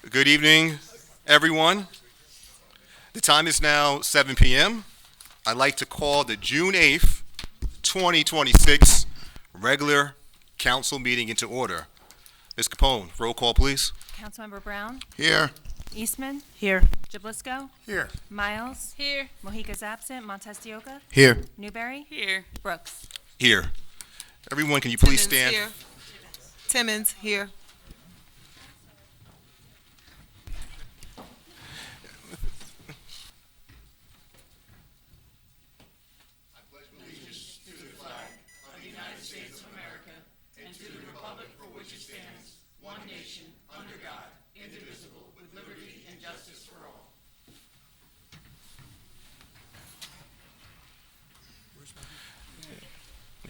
Good evening, everyone. The time is now 7 p.m. I'd like to call the June 8th, 2026 regular council meeting into order. Ms. Capone, roll call, please. Councilmember Brown, Here. Eastman, Here. Jablisco, Here. Miles, Here. Mojica's absent, Montestioka. Here. Newberry, Here. Brooks. Here. Everyone, can you please stand? Here. Timmons, here.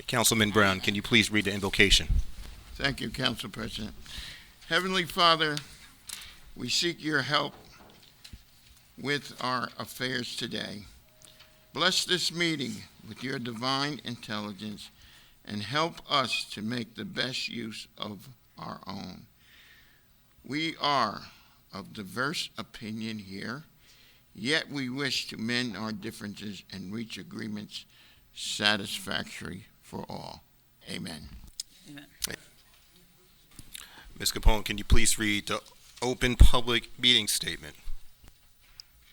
Councilman Brown, can you please read the invocation? Thank you, Council President. Heavenly Father, we seek your help with our affairs today. Bless this meeting with your divine intelligence and help us to make the best use of our own. We are of diverse opinion here, yet we wish to mend our differences and reach agreements satisfactory for all. Amen. Amen. Ms. Capone, can you please read the open public meeting statement?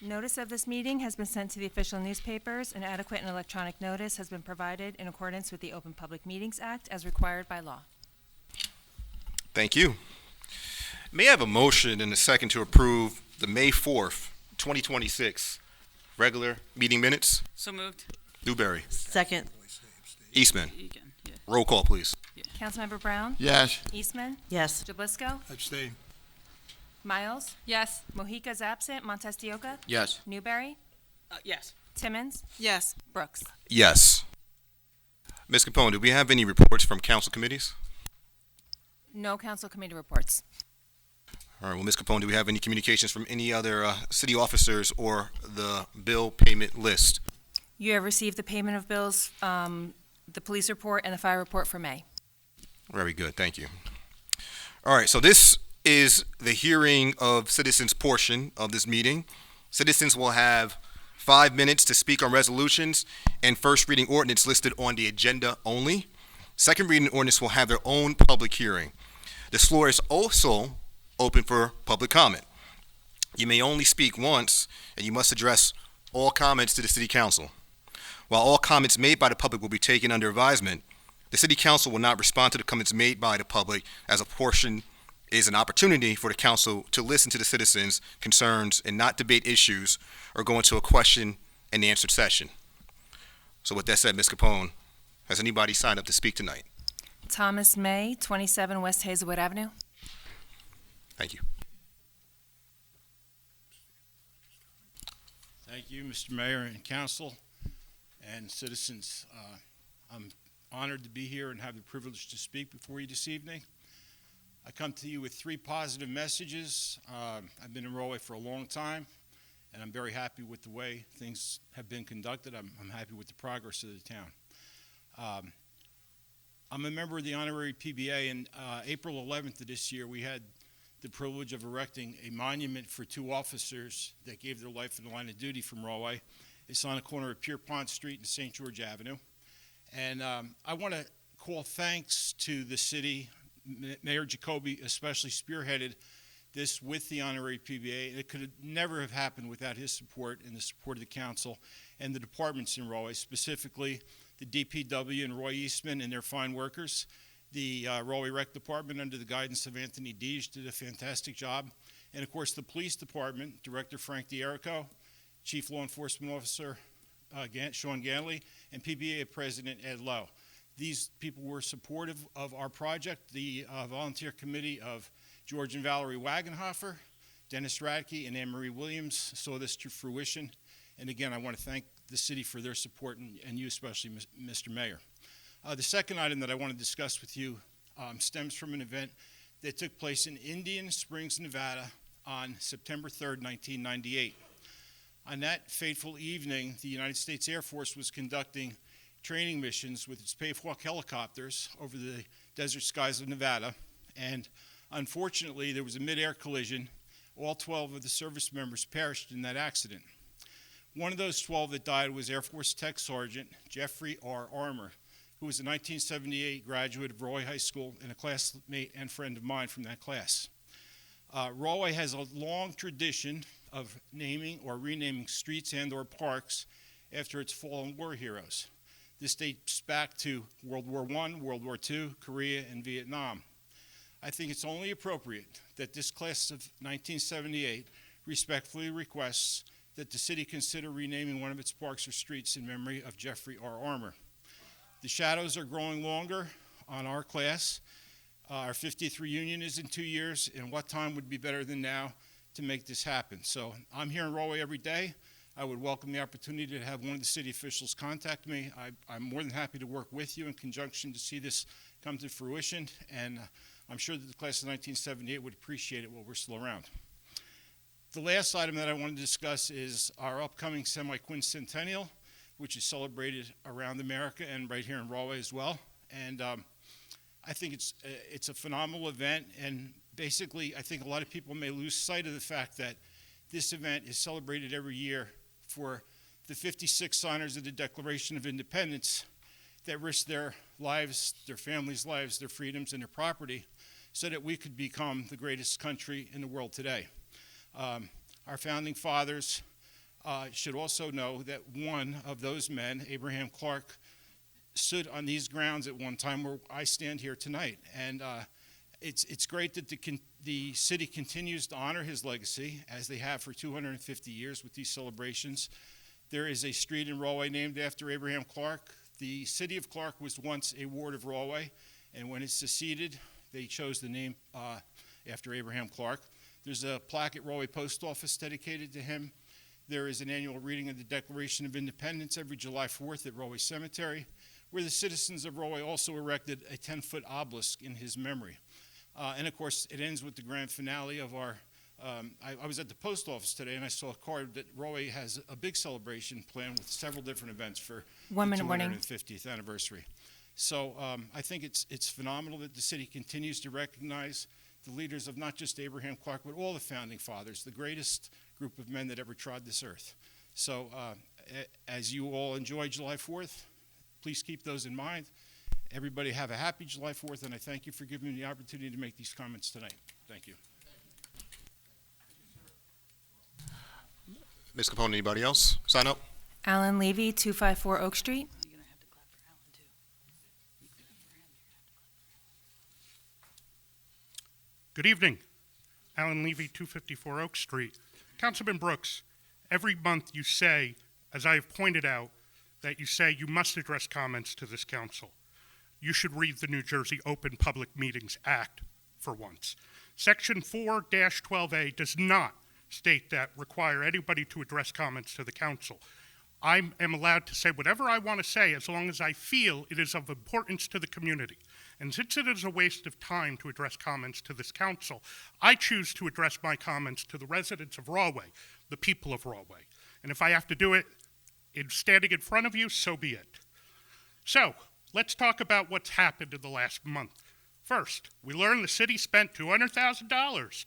Notice of this meeting has been sent to the official newspapers, and adequate and electronic notice has been provided in accordance with the Open Public Meetings Act as required by law. Thank you. May I have a motion and a second to approve the May 4th, 2026 regular meeting minutes? So moved. Newberry. Second. Eastman. Egan, yeah. Roll call, please. Councilmember Brown, Yes. Eastman, Yes. Jablisco, Abstain. Miles, Yes. Mojica's absent, Montestioka, Yes. Newberry, Yes. Timmons, Yes. Brooks. Yes. Ms. Capone, do we have any reports from council committees? No council committee reports. All right, well, Ms. Capone, do we have any communications from any other city officers or the bill payment list? You have received the payment of bills, the police report, and the fire report for May. Very good, thank you. All right, so this is the hearing of citizens portion of this meeting. Citizens will have 5 minutes to speak on resolutions and first reading ordinance listed on the agenda only. Second reading ordinance will have their own public hearing. The floor is also open for public comment. You may only speak once, and you must address all comments to the city council. While all comments made by the public will be taken under advisement, the city council will not respond to the comments made by the public, as a portion is an opportunity for the council to listen to the citizens' concerns and not debate issues or go into a question and answer session. So with that said, Ms. Capone, has anybody signed up to speak tonight? Thomas May, 27 West Hazelwood Avenue. Thank you. Thank you, Mr. Mayor and Council and citizens. I'm honored to be here and have the privilege to speak before you this evening. I come to you with 3 positive messages. I've been in Rahway for a long time, and I'm very happy with the way things have been conducted. I'm happy with the progress of the town. I'm a member of the honorary PBA, and April 11th of this year, we had the privilege of erecting a monument for 2 officers that gave their life in the line of duty from Rahway. It's on the corner of Pierpont Street and St. George Avenue. And I want to call thanks to the city. Mayor Jacoby especially spearheaded this with the honorary PBA. It could never have happened without his support and the support of the council and the departments in Rahway, specifically the DPW and Roy Eastman and their fine workers. The Rahway Rec Department, under the guidance of Anthony Deege, did a fantastic job. And of course, the Police Department, Director Frank D'Erico, Chief Law Enforcement Officer Sean Ganley, and PBA President Ed Lowe. These people were supportive of our project. The volunteer committee of George and Valerie Wagenhofer, Dennis Radke, and Anne Marie Williams saw this to fruition. And again, I want to thank the city for their support, and you especially, Mr. Mayor. The second item that I want to discuss with you stems from an event that took place in Indian Springs, Nevada on September 3rd, 1998. On that fateful evening, the United States Air Force was conducting training missions with its Pavewalk helicopters over the desert skies of Nevada. And Unfortunately, there was a mid-air collision. All 12 of the service members perished in that accident. One of those 12 that died was Air Force Tech Sergeant Jeffrey R. Armour, who was a 1978 graduate of Rahway High School and a classmate and friend of mine from that class. Rahway has a long tradition of naming or renaming streets and or parks after its fallen war heroes. This dates back to World War I, World War II, Korea, and Vietnam. I think it's only appropriate that this class of 1978 respectfully requests that the city consider renaming one of its parks or streets in memory of Jeffrey R. Armour. The shadows are growing longer on our class. Our 50th reunion is in 2 years, and what time would be better than now to make this happen? So I'm here in Rahway every day. I would welcome the opportunity to have one of the city officials contact me. I'm more than happy to work with you in conjunction to see this come to fruition, and I'm sure that the class of 1978 would appreciate it while we're still around. The last item that I want to discuss is our upcoming semi-quincentennial, which is celebrated around America and right here in Rahway as well. And I think it's a phenomenal event, and basically I think a lot of people may lose sight of the fact that this event is celebrated every year for the 56 signers of the Declaration of Independence that risked their lives, their families' lives, their freedoms, and their property so that we could become the greatest country in the world today. Our founding fathers should also know that one of those men, Abraham Clark, stood on these grounds at one time where I stand here tonight. And it's great that the city continues to honor his legacy, as they have for 250 years with these celebrations. There is a street in Rahway named after Abraham Clark. The city of Clark was once a ward of Rahway, and when it seceded, they chose the name after Abraham Clark. There's a plaque at Rahway Post Office dedicated to him. There is an annual reading of the Declaration of Independence every July 4th at Rahway Cemetery, where the citizens of Rahway also erected a 10-foot obelisk in his memory. And of course, it ends with the grand finale of our, I was at the post office today and I saw a card that Rahway has a big celebration planned with several different events for the 250th anniversary. So I think it's phenomenal that the city continues to recognize the leaders of not just Abraham Clark, but all the founding fathers, the greatest group of men that ever trod this earth. So as you all enjoy July 4th, please keep those in mind. Everybody have a happy July 4th, and I thank you for giving me the opportunity to make these comments tonight. Thank you. Ms. Capone, anybody else sign up? Alan Levy, 254 Oak Street. Good evening. Alan Levy, 254 Oak Street. Councilman Brooks, every month you say, as I have pointed out, that you say you must address comments to this council. You should read the New Jersey Open Public Meetings Act for once. Section 4-12A does not state that require anybody to address comments to the council. I am allowed to say whatever I want to say as long as I feel it is of importance to the community. And since it is a waste of time to address comments to this council, I choose to address my comments to the residents of Rahway, the people of Rahway. And if I have to do it standing in front of you, so be it. So, let's talk about what's happened in the last month. First, we learned the city spent $200,000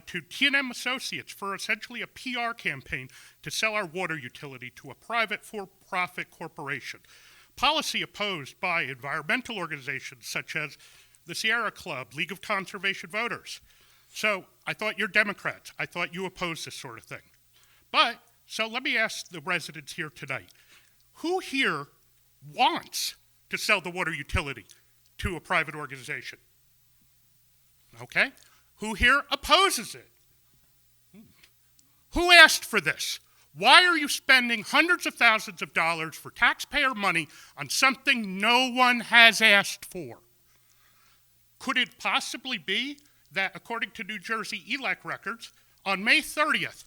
to T&M Associates for essentially a PR campaign to sell our water utility to a private for-profit corporation. Policy opposed by environmental organizations such as the Sierra Club, League of Conservation Voters. So I thought you're Democrats. I thought you oppose this sort of thing. So let me ask the residents here tonight. Who here wants to sell the water utility to a private organization? Okay. Who here opposes it? Who asked for this? Why are you spending hundreds of thousands of dollars for taxpayer money on something no one has asked for? Could it possibly be that, according to New Jersey ELEC records, on May 30th,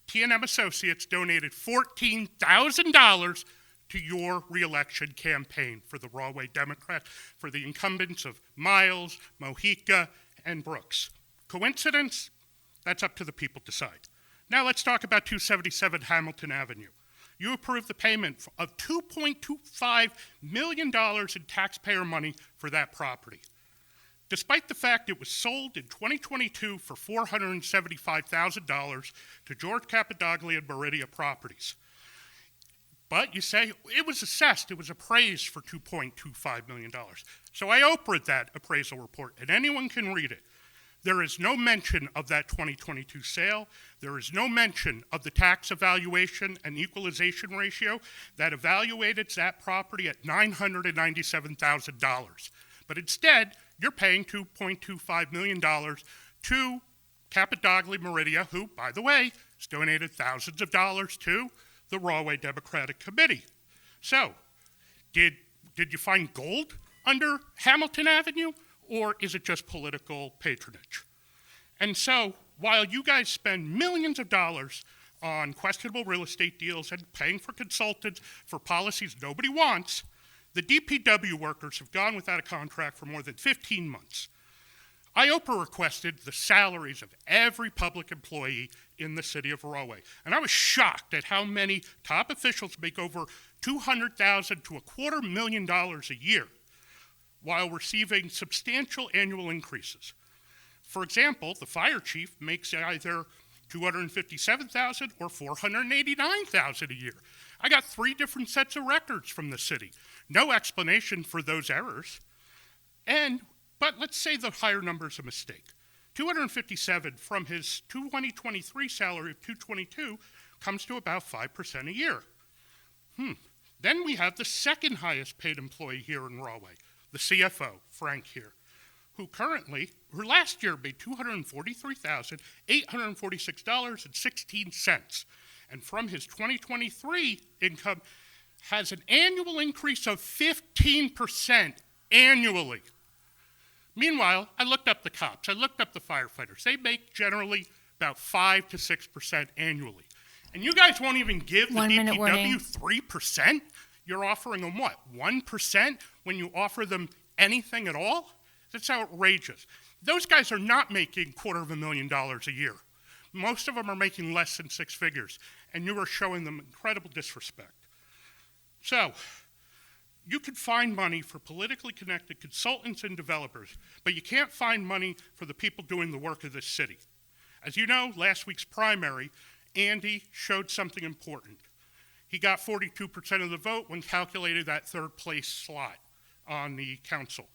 T&M Associates donated $14,000 to your reelection campaign for the Rahway Democrats, for the incumbents of Miles, Mojica, and Brooks? Coincidence? That's up to the people to decide. Now let's talk about 277 Hamilton Avenue. You approved the payment of $2.25 million in taxpayer money for that property. despite the fact it was sold in 2022 for $475,000 to George Capadoglia and Meridia Properties. But you say it was assessed, it was appraised for $2.25 million. So I Oprah'd that appraisal report, and anyone can read it. There is no mention of that 2022 sale. There is no mention of the tax evaluation and equalization ratio that evaluated that property at $997,000. But instead, you're paying $2.25 million to Capadoglia Meridia, who, by the way, has donated thousands of dollars to the Rahway Democratic Committee. So, did you find gold under Hamilton Avenue, or is it just political patronage? And so, while you guys spend millions of dollars on questionable real estate deals and paying for consultants for policies nobody wants, the DPW workers have gone without a contract for more than 15 months. IOPA requested the salaries of every public employee in the city of Rahway. And I was shocked at how many top officials make over $200,000 to $250,000 a year while receiving substantial annual increases. For example, the fire chief makes either $257,000 or $489,000 a year. I got 3 different sets of records from the city. No explanation for those errors. But let's say the higher number is a mistake. $257,000 from his 2023 salary of $222,000 comes to about 5% a year. Then we have the second highest paid employee here in Rahway, the CFO, Frank here, who last year made $243,846.16, and from his 2023 income has an annual increase of 15% annually. Meanwhile, I looked up the cops, I looked up the firefighters. They make generally about 5 to 6% annually. And you guys won't even give the 1 minute warning. DPW 3%? You're offering them what, 1% when you offer them anything at all? That's outrageous. Those guys are not making $250,000 a year. Most of them are making less than 6 figures, and you are showing them incredible disrespect. So, you could find money for politically connected consultants and developers, but you can't find money for the people doing the work of this city. As you know, last week's primary, Andy showed something important. He got 42% of the vote when calculated that 3rd place slot on the council.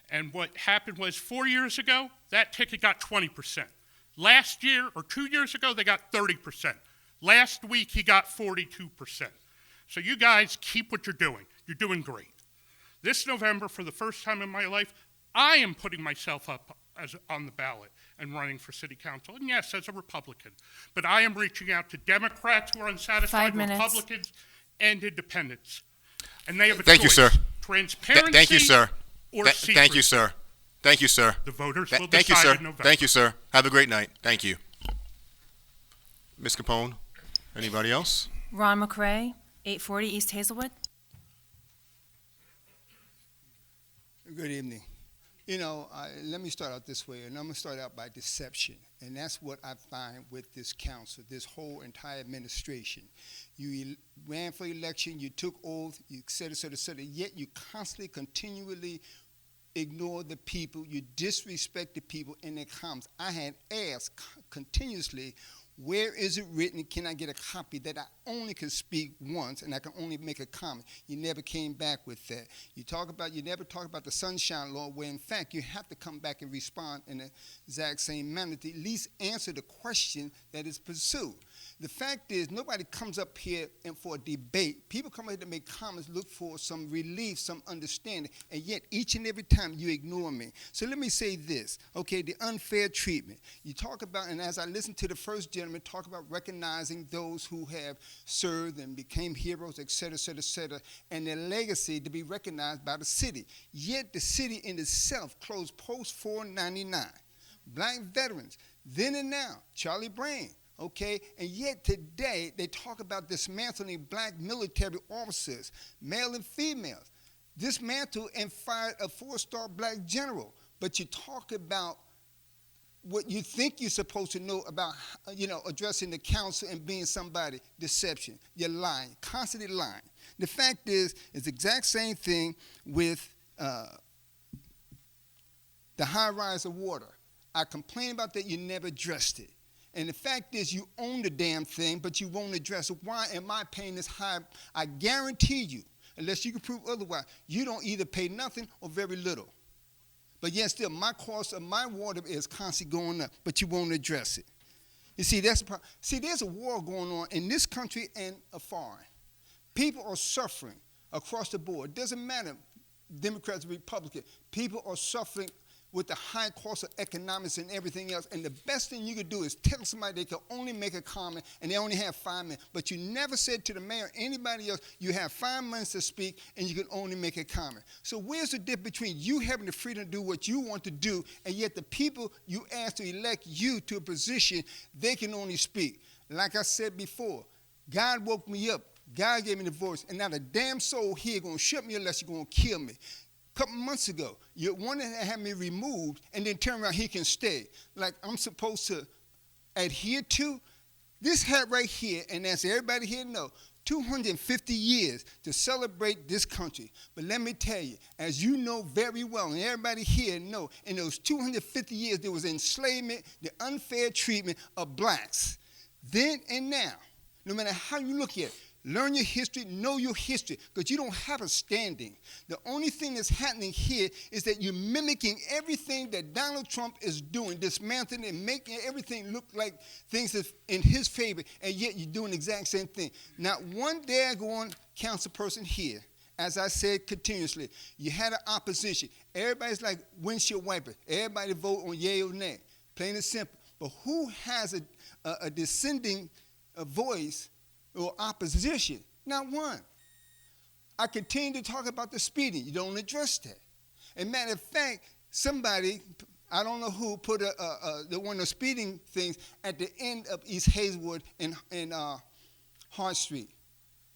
And what happened was 4 years ago, that ticket got 20%. Last year, or 2 years ago, they got 30%. Last week, he got 42%. So you guys keep what you're doing. You're doing great. This November, for the first time in my life, I am putting myself up on the ballot and running for city council. And yes, as a Republican. But I am reaching out to Democrats who are unsatisfied, 5 minutes. Republicans, and independents. And they have a Thank you, choice. sir. Transparency Thank you, sir. or secrecy. Thank you, sir. Thank you, sir. The voters will Thank you, decide sir. in November. Thank you, sir. Have a great night. Thank you. Ms. Capone, anybody else? Ron McRae, 840 East Hazelwood. Good evening. You know, let me start out this way, and I'm going to start out by deception. And that's what I find with this council, this whole entire administration. You ran for election, you took oath, you et cetera, yet you constantly, continually ignore the people, you disrespect the people in their comments. I had asked continuously, where is it written? Can I get a copy that I only can speak once and I can only make a comment? You never came back with that. You never talk about the Sunshine Law, where in fact you have to come back and respond in the exact same manner to at least answer the question that is pursued. The fact is, nobody comes up here and for a debate. People come here to make comments, look for some relief, some understanding, and yet each and every time you ignore me. So let me say this, okay, the unfair treatment. You talk about, and as I listened to the first gentleman talk about recognizing those who have served and became heroes, et cetera, and their legacy to be recognized by the city. Yet the city in itself closed post 499. Black veterans, then and now, Charlie Brown. Okay, and yet today they talk about dismantling black military officers, male and females. Dismantled and fired a 4-star black general. But you talk about what you think you're supposed to know about, addressing the council and being somebody. Deception. You're lying, constantly lying. The fact is, it's the exact same thing with the high rise of water. I complained about that, you never addressed it. And the fact is, you own the damn thing, but you won't address it. Why am I paying this high? I guarantee you, unless you can prove otherwise, you don't either pay nothing or very little. But yet still, my cost of my water is constantly going up, but you won't address it. You see, that's the problem. See, there's a war going on in this country and a foreign. People are suffering across the board. It doesn't matter, Democrats or Republicans. People are suffering with the high cost of economics and everything else. And the best thing you could do is tell somebody they can only make a comment and they only have 5 minutes. But you never said to the mayor or anybody else, you have 5 minutes to speak and you can only make a comment. So where's the difference between you having the freedom to do what you want to do and yet the people you asked to elect you to a position, they can only speak? Like I said before, God woke me up. God gave me the voice. And not a damn soul here going to shut me unless you're going to kill me. Couple months ago, you wanted to have me removed and then turn around, he can stay. Like I'm supposed to adhere to this hat right here, and as everybody here know, 250 years to celebrate this country. But let me tell you, as you know very well, and everybody here know, in those 250 years, there was enslavement, the unfair treatment of blacks. Then and now, no matter how you look at it, learn your history, know your history, because you don't have a standing. The only thing that's happening here is that you're mimicking everything that Donald Trump is doing, dismantling and making everything look like things that's in his favor, and yet you're doing the exact same thing. Not one daggone council person here, as I said continuously, you had an opposition. Everybody's like windshield wiper. Everybody vote on yea or nay, plain and simple. But who has a descending voice or opposition? Not one. I continue to talk about the speeding. You don't address that. And matter of fact, somebody, I don't know who, put one of the speeding things at the end of East Hazelwood and Hart Street,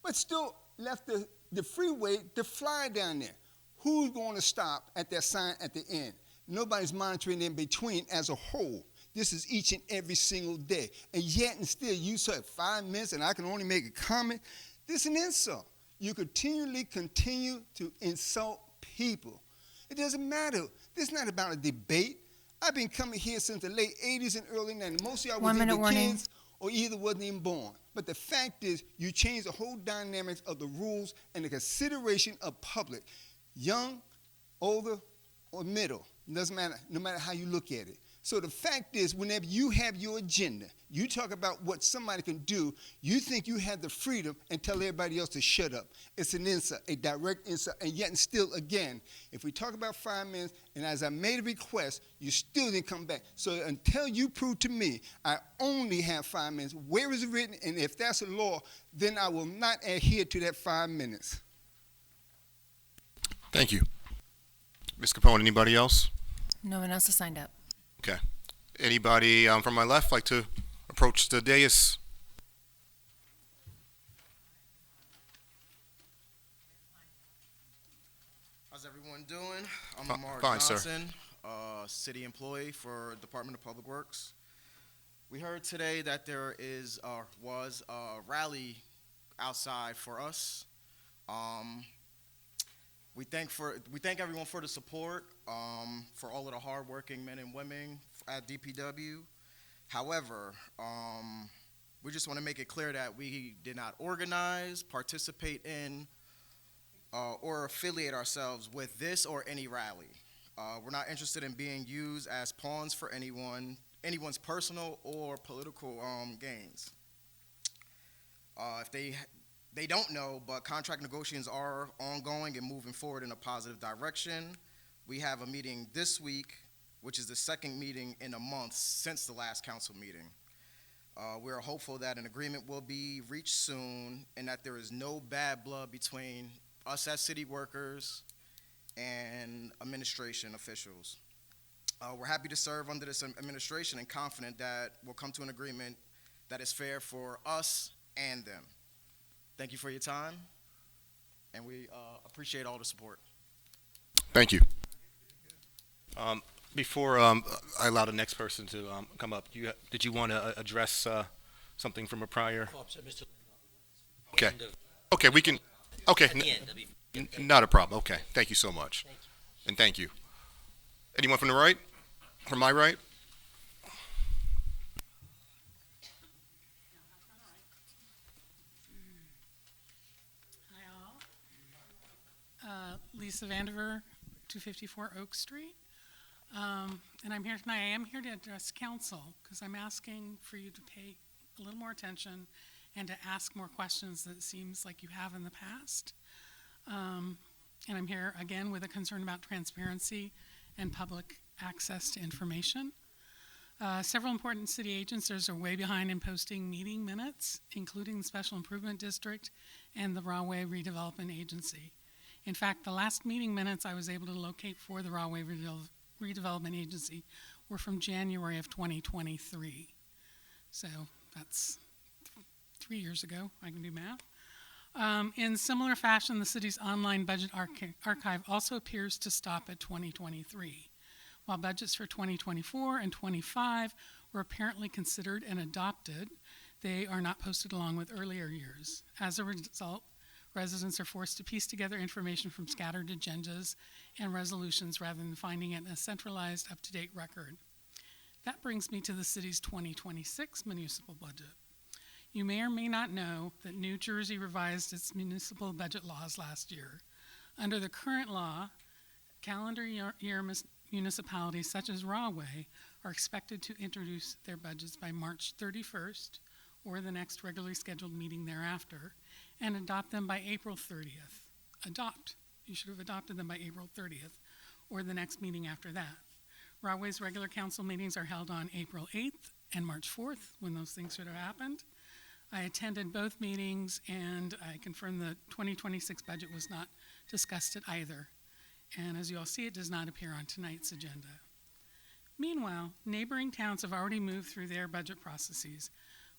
but still left the freeway to fly down there. Who's going to stop at that sign at the end? Nobody's monitoring in between as a whole. This is each and every single day. And yet and still you said 5 minutes and I can only make a comment. This is an insult. You continue to insult people. It doesn't matter. This is not about a debate. I've been coming here since the late 80s and early 90s. Most of y'all was either kids or either wasn't even born. But the fact is, you change the whole dynamics of the rules and the consideration of public. Young, older, or middle. It doesn't matter, no matter how you look at it. So the fact is, whenever you have your agenda, you talk about what somebody can do, you think you have the freedom and tell everybody else to shut up. It's an insult, a direct insult, and yet and still, again, if we talk about 5 minutes, and as I made a request, you still didn't come back. So until you prove to me I only have 5 minutes, where is it written? And if that's a law, then I will not adhere to that 5 minutes. Thank you. Ms. Capone, anybody else? No one else has signed up. Okay. Anybody from my left like to approach the dais? How's everyone doing? I'm Amar Fine, sir. Johnson, city employee for Department of Public Works. We heard today that there was a rally outside for us. We thank everyone for the support, for all of the hardworking men and women at DPW. However, we just want to make it clear that we did not organize, participate in, or affiliate ourselves with this or any rally. We're not interested in being used as pawns for anyone's personal or political gains. If they don't know, but contract negotiations are ongoing and moving forward in a positive direction. We have a meeting this week, which is the second meeting in a month since the last council meeting. We are hopeful that an agreement will be reached soon and that there is no bad blood between us as city workers and administration officials. We're happy to serve under this administration and confident that we'll come to an agreement that is fair for us and them. Thank you for your time, and we appreciate all the support. Thank you. Before I allow the next person to come up, did you want to address something from a prior? Okay. Okay, we can. Okay, not a problem. Okay, thank you so much. And thank you. Anyone from the right? From my right? Hi all. Lisa Vandiver, 254 Oak Street. And I'm here tonight. I am here to address council because I'm asking for you to pay a little more attention and to ask more questions that it seems like you have in the past. And I'm here again with a concern about transparency and public access to information. Several important city agencies are way behind in posting meeting minutes, including the Special Improvement District and the Rahway Redevelopment Agency. In fact, the last meeting minutes I was able to locate for the Rahway Redevelopment Agency were from January of 2023. So that's 3 years ago. I can do math. In similar fashion, the city's online budget archive also appears to stop at 2023. While budgets for 2024 and 25 were apparently considered and adopted, they are not posted along with earlier years. As a result, residents are forced to piece together information from scattered agendas and resolutions rather than finding it in a centralized, up-to-date record. That brings me to the city's 2026 municipal budget. You may or may not know that New Jersey revised its municipal budget laws last year. Under the current law, calendar year municipalities such as Rahway are expected to introduce their budgets by March 31st or the next regularly scheduled meeting thereafter and adopt them by April 30th. You should have adopted them by April 30th or the next meeting after that. Rahway's regular council meetings are held on April 8th and March 4th, when those things should have happened. I attended both meetings and I confirmed the 2026 budget was not discussed at either. And as you all see, it does not appear on tonight's agenda. Meanwhile, neighboring towns have already moved through their budget processes.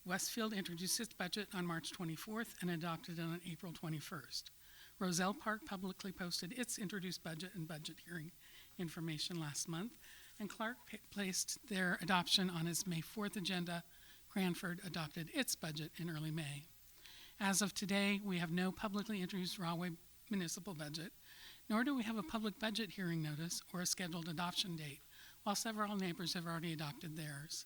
Westfield introduced its budget on March 24th and adopted it on April 21st. Roselle Park publicly posted its introduced budget and budget hearing information last month, and Clark placed their adoption on its May 4th agenda. Cranford adopted its budget in early May. As of today, we have no publicly introduced Rahway municipal budget, nor do we have a public budget hearing notice or a scheduled adoption date, while several neighbors have already adopted theirs.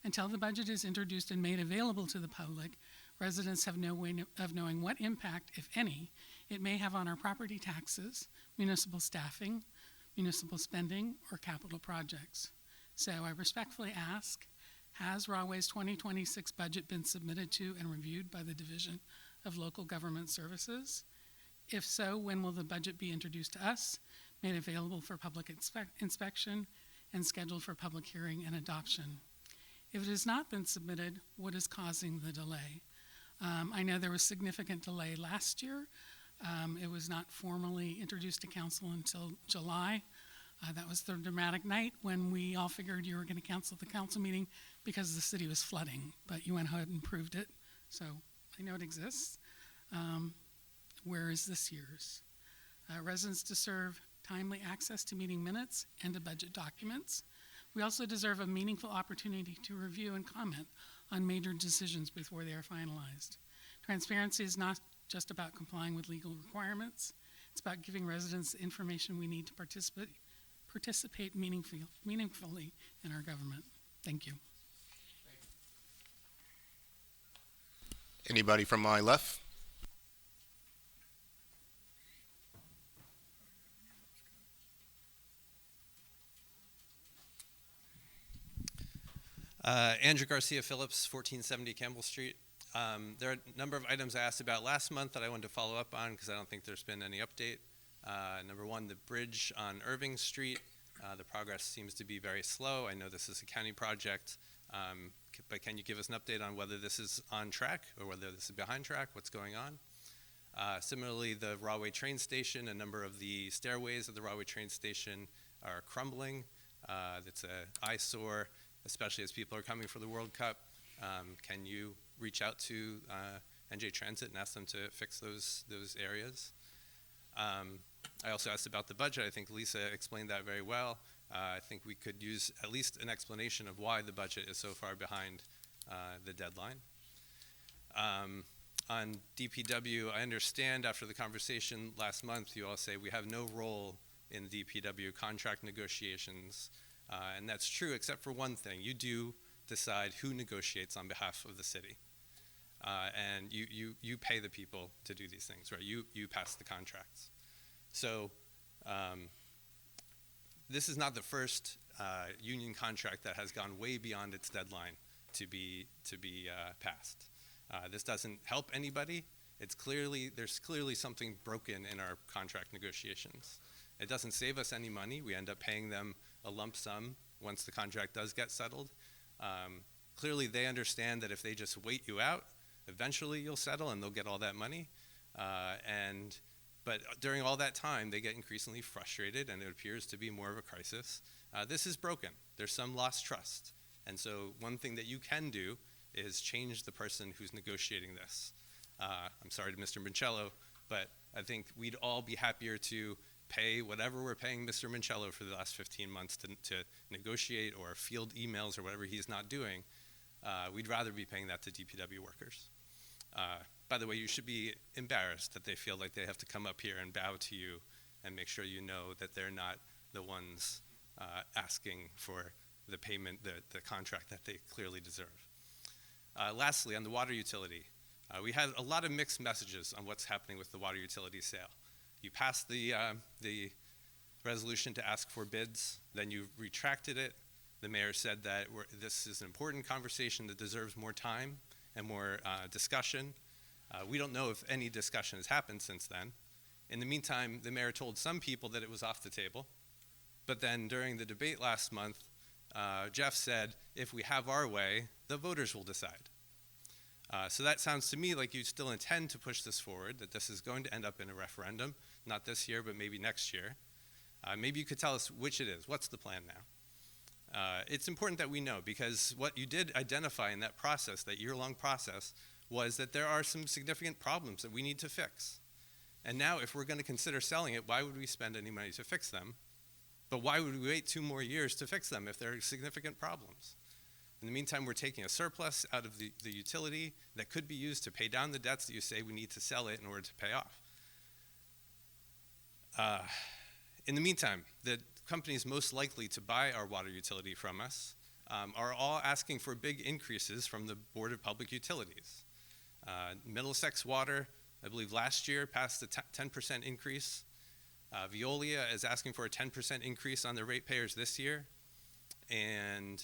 Until the budget is introduced and made available to the public, residents have no way of knowing what impact, if any, it may have on our property taxes, municipal staffing, municipal spending, or capital projects. So I respectfully ask, has Rahway's 2026 budget been submitted to and reviewed by the Division of Local Government Services? If so, when will the budget be introduced to us, made available for public inspection, and scheduled for public hearing and adoption? If it has not been submitted, what is causing the delay? I know there was significant delay last year. It was not formally introduced to council until July. That was the dramatic night when we all figured you were going to cancel the council meeting because the city was flooding, but you went ahead and proved it. So I know it exists. Where is this year's? Residents deserve timely access to meeting minutes and to budget documents. We also deserve a meaningful opportunity to review and comment on major decisions before they are finalized. Transparency is not just about complying with legal requirements. It's about giving residents the information we need to participate meaningfully in our government. Thank you. Anybody from my left? Andrew Garcia Phillips, 1470 Campbell Street. There are a number of items I asked about last month that I wanted to follow up on because I don't think there's been any update. Number one, the bridge on Irving Street. The progress seems to be very slow. I know this is a county project, but can you give us an update on whether this is on track or whether this is behind track? What's going on? Similarly, the Rahway train station, a number of the stairways of the Rahway train station are crumbling. It's an eyesore, especially as people are coming for the World Cup. Can you reach out to NJ Transit and ask them to fix those areas? I also asked about the budget. I think Lisa explained that very well. I think we could use at least an explanation of why the budget is so far behind the deadline. On DPW, I understand after the conversation last month, you all say we have no role in DPW contract negotiations, and that's true except for one thing. You do decide who negotiates on behalf of the city, and you pay the people to do these things, right? You pass the contracts. So this is not the first union contract that has gone way beyond its deadline to be passed. This doesn't help anybody. There's clearly something broken in our contract negotiations. It doesn't save us any money. We end up paying them a lump sum once the contract does get settled. Clearly they understand that if they just wait you out, eventually you'll settle and they'll get all that money. But during all that time, they get increasingly frustrated and it appears to be more of a crisis. This is broken. There's some lost trust. And so one thing that you can do is change the person who's negotiating this. I'm sorry to Mr. Mincello, but I think we'd all be happier to pay whatever we're paying Mr. Mincello for the last 15 months to negotiate or field emails or whatever he's not doing. We'd rather be paying that to DPW workers. By the way, you should be embarrassed that they feel like they have to come up here and bow to you and make sure you know that they're not the ones asking for the payment, the contract that they clearly deserve. Lastly, on the water utility, we had a lot of mixed messages on what's happening with the water utility sale. You passed the resolution to ask for bids, then you retracted it. The mayor said that this is an important conversation that deserves more time and more discussion. We don't know if any discussion has happened since then. In the meantime, the mayor told some people that it was off the table. But then during the debate last month, Jeff said, if we have our way, the voters will decide. So that sounds to me like you still intend to push this forward, that this is going to end up in a referendum, not this year, but maybe next year. Maybe you could tell us which it is. What's the plan now? It's important that we know, because what you did identify in that process, that year-long process, was that there are some significant problems that we need to fix. And now if we're going to consider selling it, why would we spend any money to fix them? But why would we wait 2 more years to fix them if there are significant problems? In the meantime, we're taking a surplus out of the utility that could be used to pay down the debts that you say we need to sell it in order to pay off. In the meantime, the companies most likely to buy our water utility from us are all asking for big increases from the Board of Public Utilities. Middlesex Water, I believe last year, passed a 10% increase. Veolia is asking for a 10% increase on their ratepayers this year. And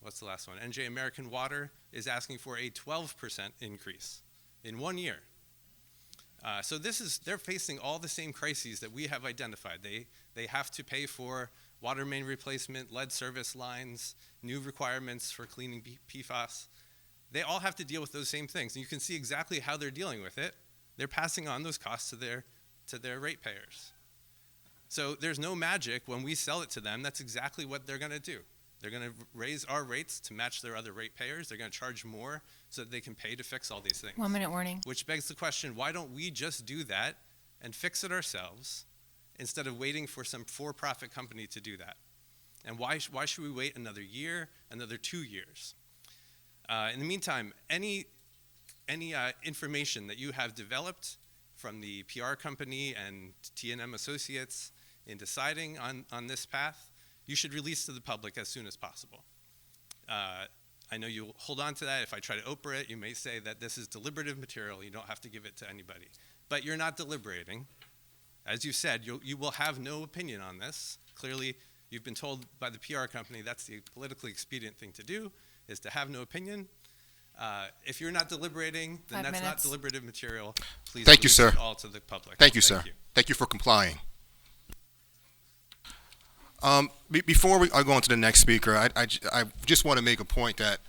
what's the last one? NJ American Water is asking for a 12% increase in 1 year. So they're facing all the same crises that we have identified. They have to pay for water main replacement, lead service lines, new requirements for cleaning PFAS. They all have to deal with those same things. And you can see exactly how they're dealing with it. They're passing on those costs to their ratepayers. So there's no magic when we sell it to them. That's exactly what they're going to do. They're going to raise our rates to match their other ratepayers. They're going to charge more so that they can pay to fix all these things. 1 minute warning. Which begs the question, why don't we just do that and fix it ourselves instead of waiting for some for-profit company to do that? And why should we wait another year, another 2 years? In the meantime, any information that you have developed from the PR company and T&M Associates in deciding on this path, you should release to the public as soon as possible. I know you'll hold on to that. If I try to Oprah it, you may say that this is deliberative material. You don't have to give it to anybody. But you're not deliberating. As you said, you will have no opinion on this. Clearly, you've been told by the PR company that's the politically expedient thing to do, is to have no opinion. If you're not deliberating, then 5 that's not minutes. deliberative material. Please Thank you, release sir. it all to the public. Thank you, sir. Thank you for complying. Before I go on to the next speaker, I just want to make a point that,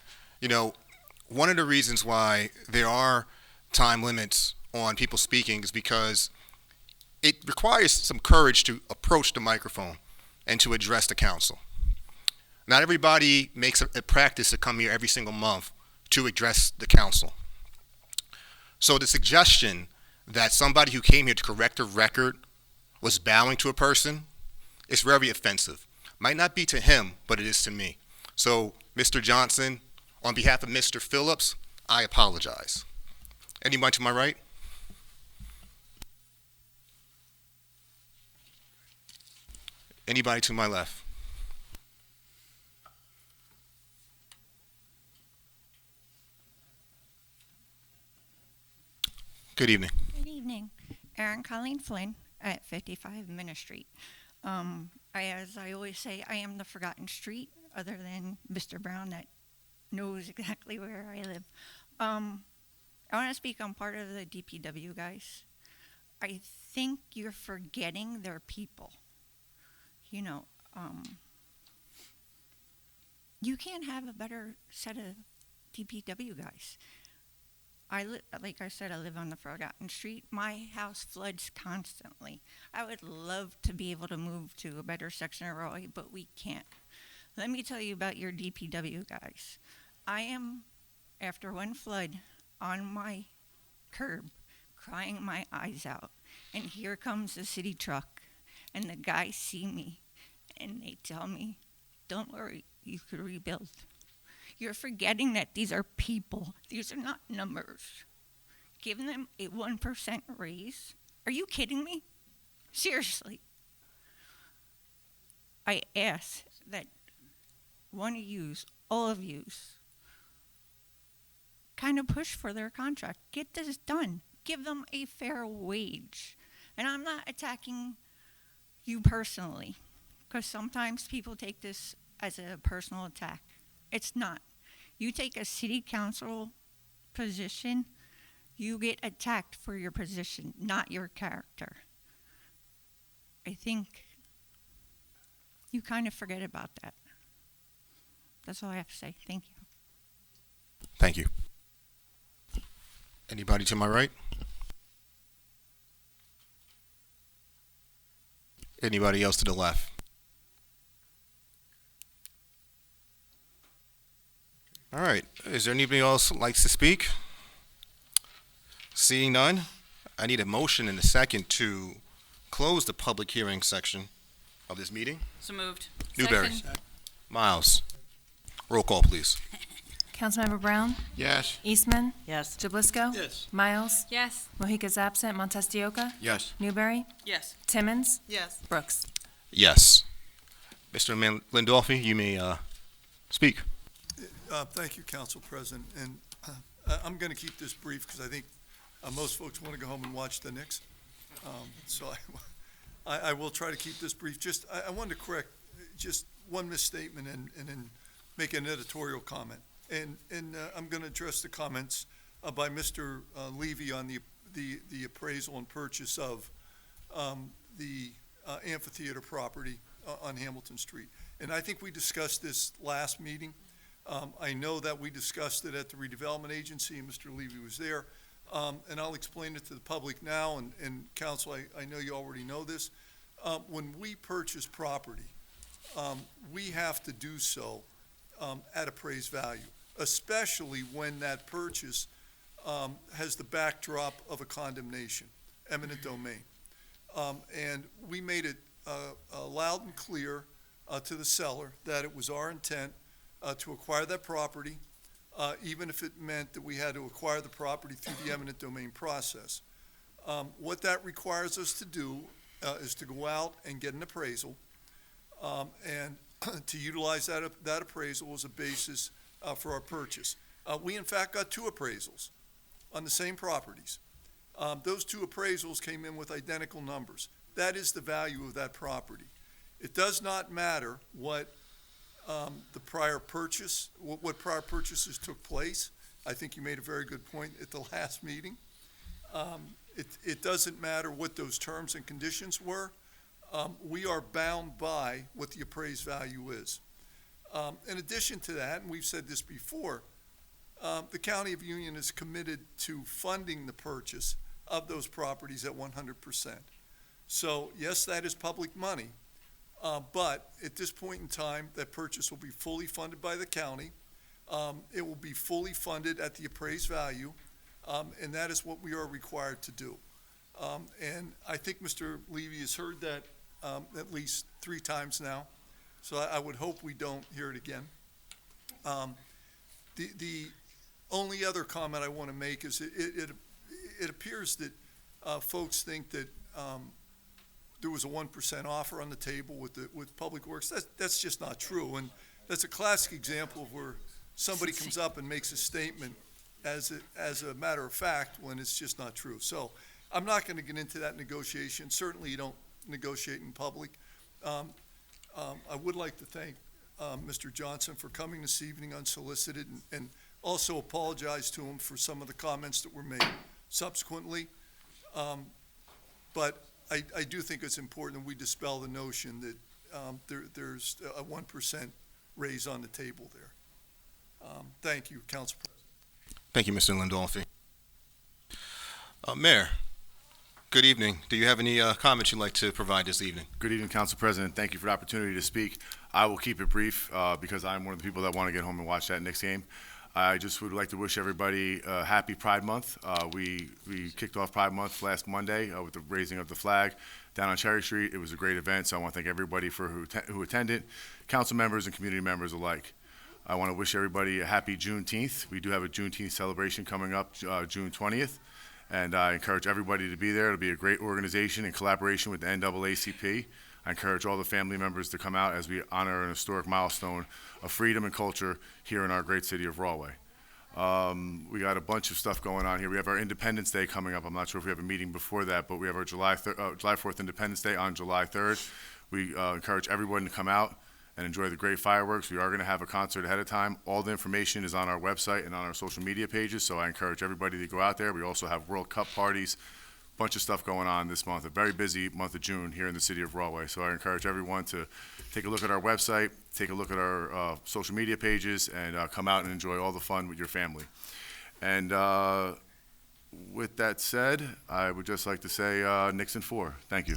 one of the reasons why there are time limits on people speaking is because it requires some courage to approach the microphone and to address the council. Not everybody makes a practice to come here every single month to address the council. So the suggestion that somebody who came here to correct a record was bowing to a person is very offensive. Might not be to him, but it is to me. So, Mr. Johnson, on behalf of Mr. Phillips, I apologize. Anybody to my right? Anybody to my left? Good evening. Good evening. Erin Colleen Flynn at 55 Minna Street. As I always say, I am the forgotten street, other than Mr. Brown that knows exactly where I live. I want to speak on part of the DPW guys. I think you're forgetting their people. You know, you can't have a better set of DPW guys. Like I said, I live on the forgotten street. My house floods constantly. I would love to be able to move to a better section of Rahway, but we can't. Let me tell you about your DPW guys. I am, after one flood, on my curb, crying my eyes out. And here comes the city truck. And the guys see me, and they tell me, don't worry, you could rebuild. You're forgetting that these are people. These are not numbers. Giving them a 1% raise? Are you kidding me? Seriously. I ask that one of yous, all of yous, kind of push for their contract. Get this done. Give them a fair wage. And I'm not attacking you personally, because sometimes people take this as a personal attack. It's not. You take a city council position, you get attacked for your position, not your character. I think you kind of forget about that. That's all I have to say. Thank you. Thank you. Anybody to my right? Anybody else to the left? All right. Is there anybody else who likes to speak? Seeing none, I need a motion and a second to close the public hearing section of this meeting. So moved. Newberry. Miles. Roll call, please. Councilmember Brown? Yes. Eastman? Yes. Jablisco? Yes. Miles? Yes. Mojica's absent. Montestioka? Yes. Newberry? Yes. Timmons? Yes. Brooks? Yes. Mr. Lindolfi, you may speak. Thank you, Council President. And I'm going to keep this brief because I think most folks want to go home and watch the Knicks. So I will try to keep this brief. Just I wanted to correct just one misstatement and then make an editorial comment. And I'm going to address the comments by Mr. Levy on the appraisal and purchase of the amphitheater property on Hamilton Street. And I think we discussed this last meeting. I know that we discussed it at the redevelopment agency, and Mr. Levy was there. And I'll explain it to the public now, and council, I know you already know this. When we purchase property, we have to do so at appraised value, especially when that purchase has the backdrop of a condemnation, eminent domain. And we made it loud and clear to the seller that it was our intent to acquire that property, even if it meant that we had to acquire the property through the eminent domain process. What that requires us to do is to go out and get an appraisal, and to utilize that appraisal as a basis for our purchase. We in fact got two appraisals on the same properties. Those two appraisals came in with identical numbers. That is the value of that property. It does not matter what the prior purchase, what prior purchases took place. I think you made a very good point at the last meeting. It doesn't matter what those terms and conditions were. We are bound by what the appraised value is. In addition to that, and we've said this before, the County of Union is committed to funding the purchase of those properties at 100%. So yes, that is public money. But at this point in time, that purchase will be fully funded by the county. It will be fully funded at the appraised value, and that is what we are required to do. And I think Mr. Levy has heard that at least 3 times now, so I would hope we don't hear it again. The only other comment I want to make is it appears that folks think that there was a 1% offer on the table with Public Works. That's just not true. And that's a classic example of where somebody comes up and makes a statement as a matter of fact when it's just not true. So I'm not going to get into that negotiation. Certainly you don't negotiate in public. I would like to thank Mr. Johnson for coming this evening unsolicited and also apologize to him for some of the comments that were made subsequently. But I do think it's important that we dispel the notion that there's a 1% raise on the table there. Thank you, Council President. Thank you, Mr. Lindolfi. Mayor, good evening. Do you have any comments you'd like to provide this evening? Good evening, Council President. Thank you for the opportunity to speak. I will keep it brief because I'm one of the people that want to get home and watch that Knicks game. I just would like to wish everybody a happy Pride Month. We kicked off Pride Month last Monday with the raising of the flag down on Cherry Street. It was a great event, so I want to thank everybody for who attended, council members and community members alike. I want to wish everybody a happy Juneteenth. We do have a Juneteenth celebration coming up June 20th, and I encourage everybody to be there. It'll be a great organization in collaboration with the NAACP. I encourage all the family members to come out as we honor an historic milestone of freedom and culture here in our great city of Rahway. We got a bunch of stuff going on here. We have our Independence Day coming up. I'm not sure if we have a meeting before that, but we have our July 4th Independence Day on July 3rd. We encourage everyone to come out and enjoy the great fireworks. We are going to have a concert ahead of time. All the information is on our website and on our social media pages, so I encourage everybody to go out there. We also have World Cup parties, bunch of stuff going on this month, a very busy month of June here in the city of Rahway. So I encourage everyone to take a look at our website, take a look at our social media pages, and come out and enjoy all the fun with your family. And with that said, I would just like to say Nixon 4. Thank you.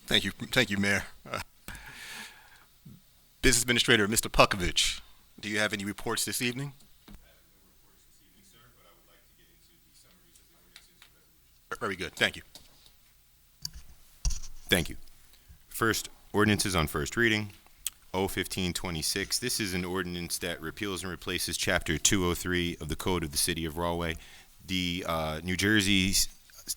Thank you, Mayor. Business Administrator, Mr. Pukovich, do you have any reports this evening? Very good. Thank you. Thank you. First, ordinances on first reading. 01526. This is an ordinance that repeals and replaces Chapter 203 of the Code of the City of Rahway. The New Jersey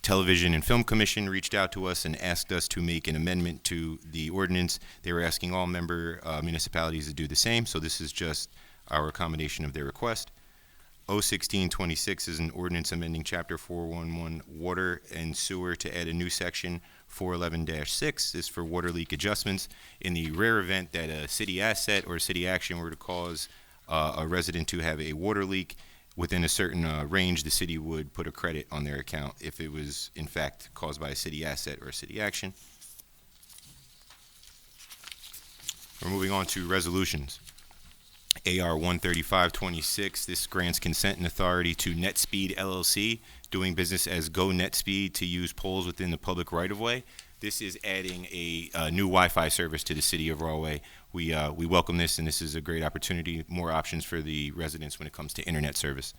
Television and Film Commission reached out to us and asked us to make an amendment to the ordinance. They were asking all member municipalities to do the same, so this is just our accommodation of their request. 01626 is an ordinance amending Chapter 411 Water and Sewer to add a new section 411-6. This is for water leak adjustments. In the rare event that a city asset or city action were to cause a resident to have a water leak within a certain range, the city would put a credit on their account if it was in fact caused by a city asset or a city action. We're moving on to resolutions. AR 13526, this grants consent and authority to NetSpeed LLC, doing business as Go NetSpeed, to use poles within the public right-of-way. This is adding a new Wi-Fi service to the city of Rahway. We welcome this, and this is a great opportunity, more options for the residents when it comes to internet service.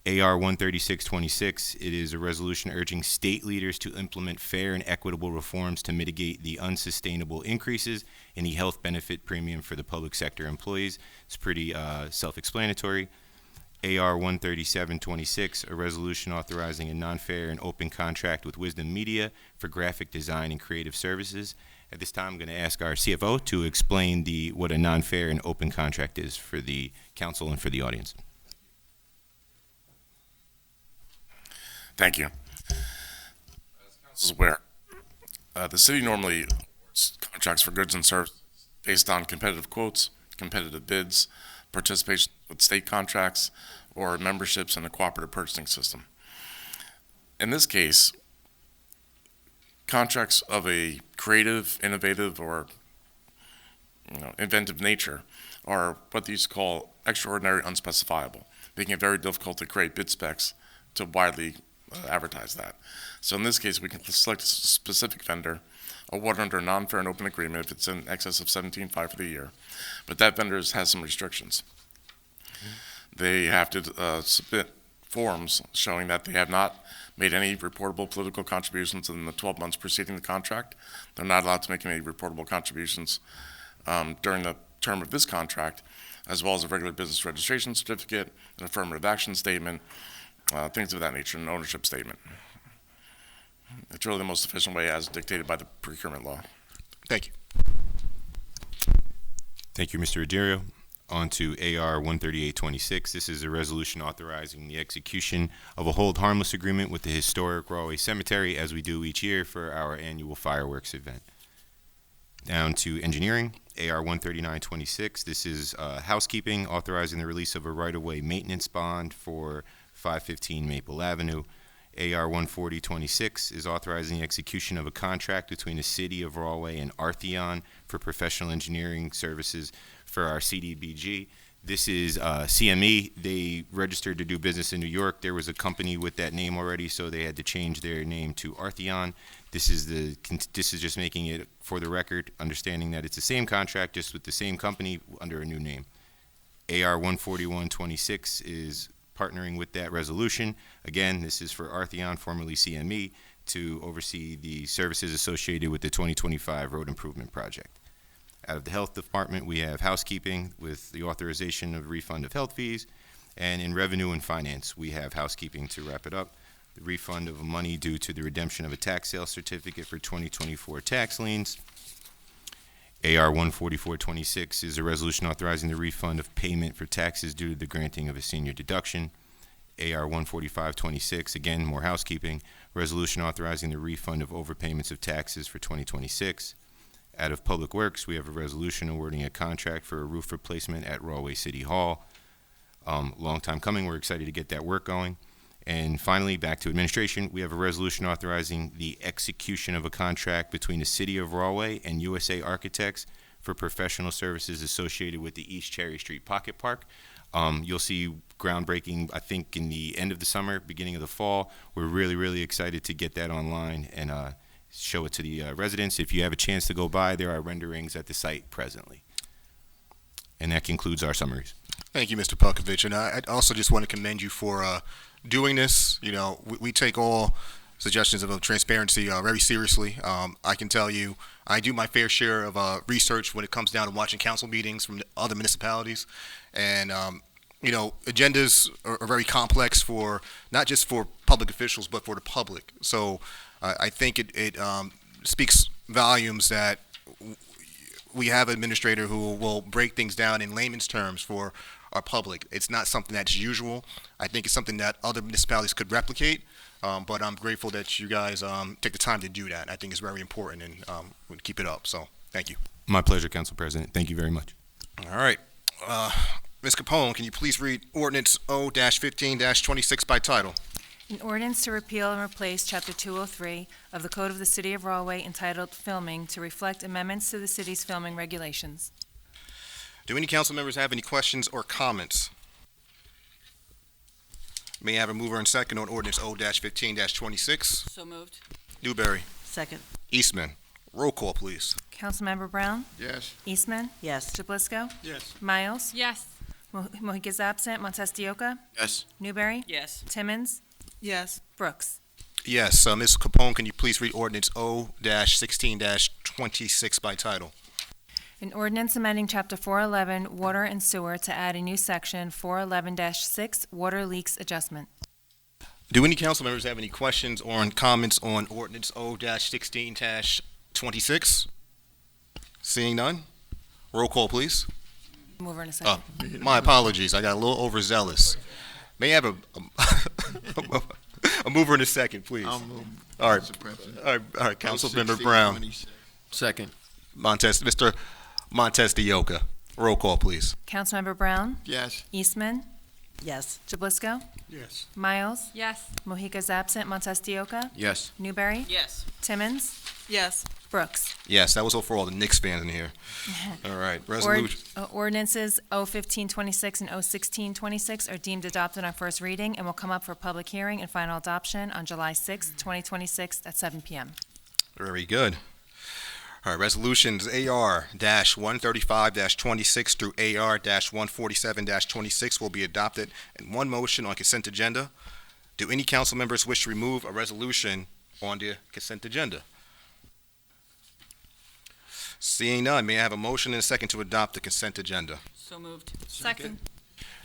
AR 13626, it is a resolution urging state leaders to implement fair and equitable reforms to mitigate the unsustainable increases in the health benefit premium for the public sector employees. It's pretty self-explanatory. AR 13726, a resolution authorizing a non-fair and open contract with Wisdom Media for graphic design and creative services. At this time, I'm going to ask our CFO to explain what a non-fair and open contract is for the council and for the audience. Thank you. As council is aware, the city normally awards contracts for goods and services based on competitive quotes, competitive bids, participation with state contracts, or memberships in a cooperative purchasing system. In this case, contracts of a creative, innovative, or inventive nature are what these call extraordinary unspecifiable, making it very difficult to create bid specs to widely advertise that. So in this case, we can select a specific vendor, award under a non-fair and open agreement if it's in excess of $17,500 for the year, but that vendor has some restrictions. They have to submit forms showing that they have not made any reportable political contributions in the 12 months preceding the contract. They're not allowed to make any reportable contributions during the term of this contract, as well as a regular business registration certificate, an affirmative action statement, things of that nature, an ownership statement. It's really the most efficient way as dictated by the procurement law. Thank you. Thank you, Mr. Adirio. On to AR 13826. This is a resolution authorizing the execution of a hold harmless agreement with the historic Rahway Cemetery, as we do each year for our annual fireworks event. Down to engineering, AR 13926. This is housekeeping, authorizing the release of a right-of-way maintenance bond for 515 Maple Avenue. AR 14026 is authorizing the execution of a contract between the City of Rahway and Artheon for professional engineering services for our CDBG. This is CME. They registered to do business in New York. There was a company with that name already, so they had to change their name to Artheon. This is just making it for the record, understanding that it's the same contract, just with the same company under a new name. AR 14126 is partnering with that resolution. Again, this is for Artheon, formerly CME, to oversee the services associated with the 2025 road improvement project. Out of the Health Department, we have housekeeping with the authorization of refund of health fees. And in Revenue and Finance, we have housekeeping to wrap it up. The refund of money due to the redemption of a tax sale certificate for 2024 tax liens. AR 14426 is a resolution authorizing the refund of payment for taxes due to the granting of a senior deduction. AR 14526, again, more housekeeping. Resolution authorizing the refund of overpayments of taxes for 2026. Out of Public Works, we have a resolution awarding a contract for a roof replacement at Rahway City Hall. Long time coming. We're excited to get that work going. And finally, back to administration, we have a resolution authorizing the execution of a contract between the City of Rahway and USA Architects for professional services associated with the East Cherry Street Pocket Park. You'll see groundbreaking, I think, in the end of the summer, beginning of the fall. We're really, really excited to get that online and show it to the residents. If you have a chance to go by, there are renderings at the site presently. And that concludes our summaries. Thank you, Mr. Pelkovich. And I also just want to commend you for doing this. You know, we take all suggestions of transparency very seriously. I can tell you, I do my fair share of research when it comes down to watching council meetings from other municipalities. And, you know, agendas are very complex for, not just for public officials, but for the public. So I think it speaks volumes that we have an administrator who will break things down in layman's terms for our public. It's not something that's usual. I think it's something that other municipalities could replicate, but I'm grateful that you guys take the time to do that. I think it's very important, and we'll keep it up. So thank you. My pleasure, Council President. Thank you very much. All right. Ms. Capone, can you please read Ordinance O-15-26 by title? An ordinance to repeal and replace Chapter 203 of the Code of the City of Rahway entitled Filming to reflect amendments to the city's filming regulations. Do any council members have any questions or comments? May I have a mover and second on Ordinance O-15-26? So moved. Newberry. Second. Eastman. Roll call, please. Councilmember Brown? Yes. Eastman? Yes. Jablisco? Yes. Miles? Yes. Mojica's absent. Montestioka? Yes. Newberry? Yes. Timmons? Yes. Brooks? Yes. Ms. Capone, can you please read Ordinance O-16-26 by title? An ordinance amending Chapter 411 Water and Sewer to add a new section 411-6 Water Leaks Adjustment. Do any council members have any questions or comments on Ordinance O-16-26? Seeing none? Roll call, please. Mover in a second. My apologies. I got a little overzealous. May I have a mover in a second, please? I'll move. All right. Mr. President. All right. Councilmember Brown. 16-26. Second. Mr. Montestioka. Roll call, please. Councilmember Brown? Yes. Eastman? Yes. Jablisco? Yes. Miles? Yes. Mojica's absent. Montestioka? Yes. Newberry? Yes. Timmons? Yes. Brooks? Yes, that was all for all the Knicks fans in here. All right. Resolution. Ordinances O-15-26 and O-16-26 are deemed adopted on first reading and will come up for public hearing and final adoption on July 6, 2026 at 7 p.m. Very good. All right, resolutions AR-135-26 through AR-147-26 will be adopted in one motion on consent agenda. Do any council members wish to remove a resolution on the consent agenda? Seeing none, may I have a motion and a second to adopt the consent agenda? So moved. Second.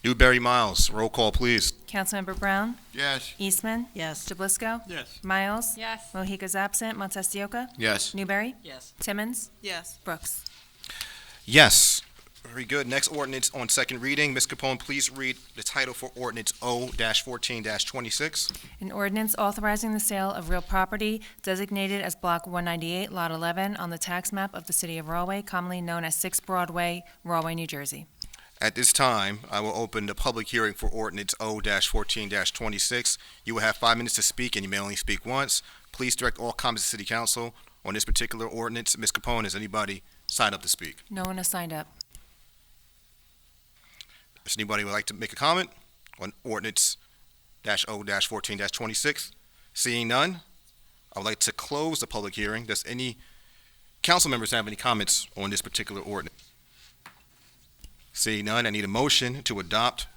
Newberry, Miles. Roll call, please. Councilmember Brown? Yes. Eastman? Yes. Jablisco? Yes. Miles? Yes. Mohica's absent. Montestioka? Yes. Newberry? Yes. Timmons? Yes. Brooks? Yes. Very good. Next ordinance on second reading. Ms. Capone, please read the title for ordinance O-14-26. An ordinance authorizing the sale of real property designated as Block 198, Lot 11, on the tax map of the city of Rahway, commonly known as 6 Broadway, Rahway, New Jersey. At this time, I will open the public hearing for ordinance O-14-26. You will have 5 minutes to speak, and you may only speak once. Please direct all comments to City Council on this particular ordinance. Ms. Capone, has anybody signed up to speak? No one has signed up. Does anybody would like to make a comment on ordinance O-14-26? Seeing none, I would like to close the public hearing. Does any council members have any comments on this particular ordinance? Seeing none, I need a motion to adopt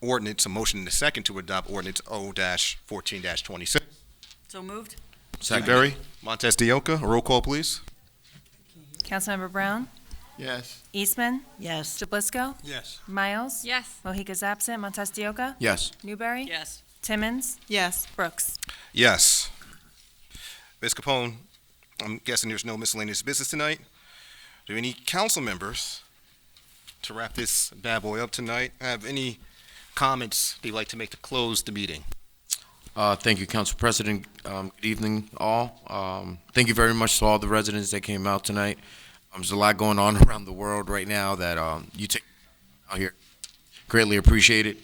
ordinance, a motion and a second to adopt ordinance O-14-26. So moved? Newberry, Montestioka, a roll call, please. Councilmember Brown? Yes. Eastman? Yes. Jablisco? Yes. Miles? Yes. Mohica's absent. Montestioka? Yes. Newberry? Yes. Timmons? Yes. Brooks? Yes. Ms. Capone, I'm guessing there's no miscellaneous business tonight. Do any council members, to wrap this bad boy up tonight, have any comments they'd like to make to close the meeting? Thank you, Council President. Good evening, all. Thank you very much to all the residents that came out tonight. There's a lot going on around the world right now that you take out here. Greatly appreciate it.